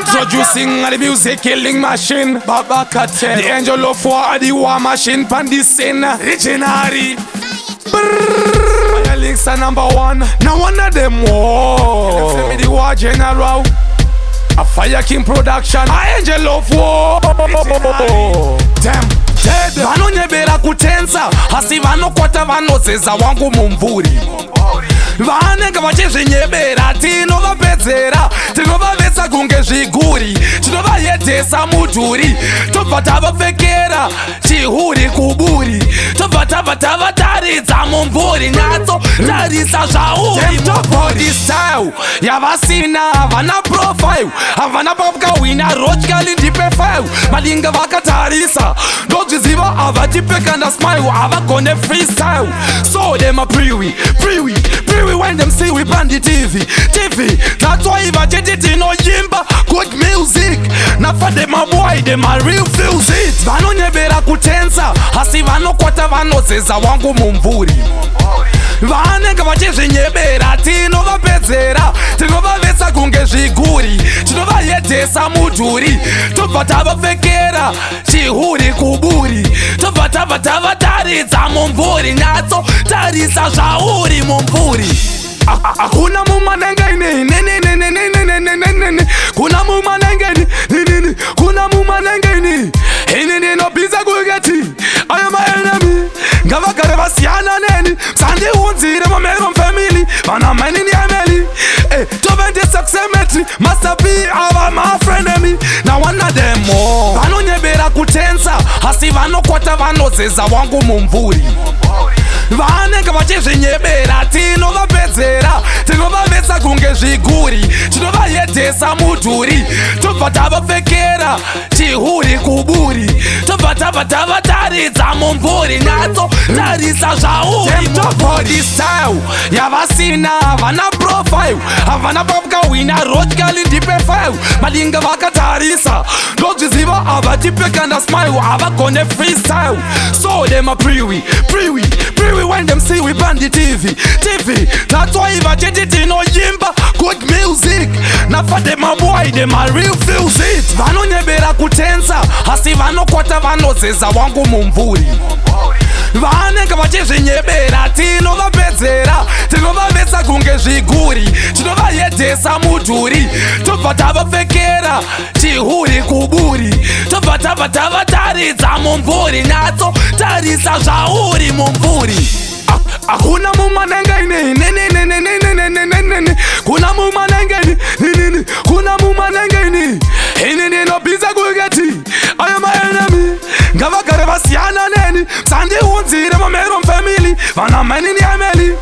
Introducing the music killing machine, Baba Cartel. The angel of war, the war machine, Pandisen, Regenari. My links are number one. Now one of them war. The war general. A Fire King production. A angel of war. Damn. Vanonyebera kutenza hasi vanokwata vanoseza wangu mumvuri vanenge vachizvinyebera tinovapedzera tinovavesa kunge zviguri tinovayedhesa mudhuri tobva tavapfekera chihuri kuburi tobva tabva tavataridza mumvuri nyatso tarisa zvauri mubody style yavasina havana profile havana papukahwina rochkali ndipe 5 malinga vakatarisa ndodziziva havatipekanda smile havagone freestyle so them a prewi when them see we on the TV that's why vachiti tinoyimba good music nafa them a boy them a real feels it vanonyebera kutenza hasi vanokwata vanoseza wangu mumvuri vanenge vachizvinyebera tinovapedzera tinovavesa kunge zviguri tinovayedhesa mudhuri tobva tavapfekera chihuri kuburi tobva tabva tavataridza mumvuri nyatso tarisa zvauri mumvuri hakuna mumanengeni kuna mumanengeni kuna mumanengeni inini nobhiza kugeti I am my enemy ngavagare vasiyana neni sandiunzire mamero family vana manini emeli tovende successmetri master P ava my friend me now one of them more vanonyebera kutenza hasi vanokwata vanoseza wangu mumvuri vanenge vachizvinyebera tinovapedzera tinovavesa kunge zviguri tinovayedhesa mudhuri tobva tavapfekera chihuri kuburi tobva tabva tavataridza mumvuri nyatso tarisa zvauri mubody style yavasina havana profile havana papukahwina rochkali ndipe 5 malinga vakatarisa ndodziziva havatipekanda smile havagone freestyle so them a prewi when them see we on the TV that's why vachiti tinoyimba good music nafa them a boy them a real feels it vanonyebera kutenza hasi vanokwata vanoseza wangu mumvuri vanenge vachizvinyebera tinovapedzera tinovavesa kunge zviguri tinovayedhesa mudhuri tobva tavapfekera chihuri kuburi tobva tabva tavataridza mumvuri nyatso tarisa zvauri mumvuri hakuna mumanengeni kuna mumanengeni kuna mumanengeni inini nobhiza kugeti I am my enemy ngavagare vasiyana neni sandiunzire mamero family vana manini emeli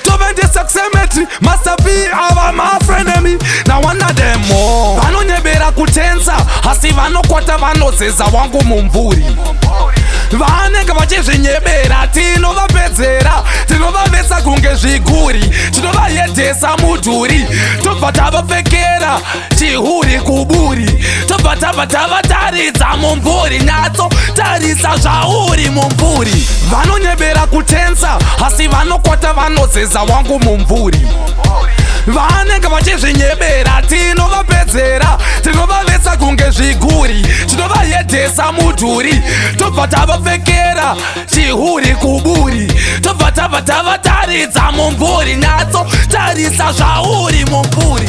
tovende successmetri master P ava my friend me now one of them more vanonyebera kutenza hasi vanokwata vanoseza wangu mumvuri vanenge vachizvinyebera tinovapedzera tinovavesa kunge zviguri tinovayedhesa mudhuri tobva tavapfekera chihuri kuburi tobva tabva tavataridza mumvuri nyatso tarisa zvauri mumvuri vanonyebera kutenza hasi vanokwata vanoseza wangu mumvuri vanenge vachizvinyebera tinovapedzera tinovavesa kunge zviguri tinovayedhesa mudhuri tobva tavapfekera chihuri kuburi tobva tabva tavataridza mumvuri nyatso tarisa zvauri mumvuri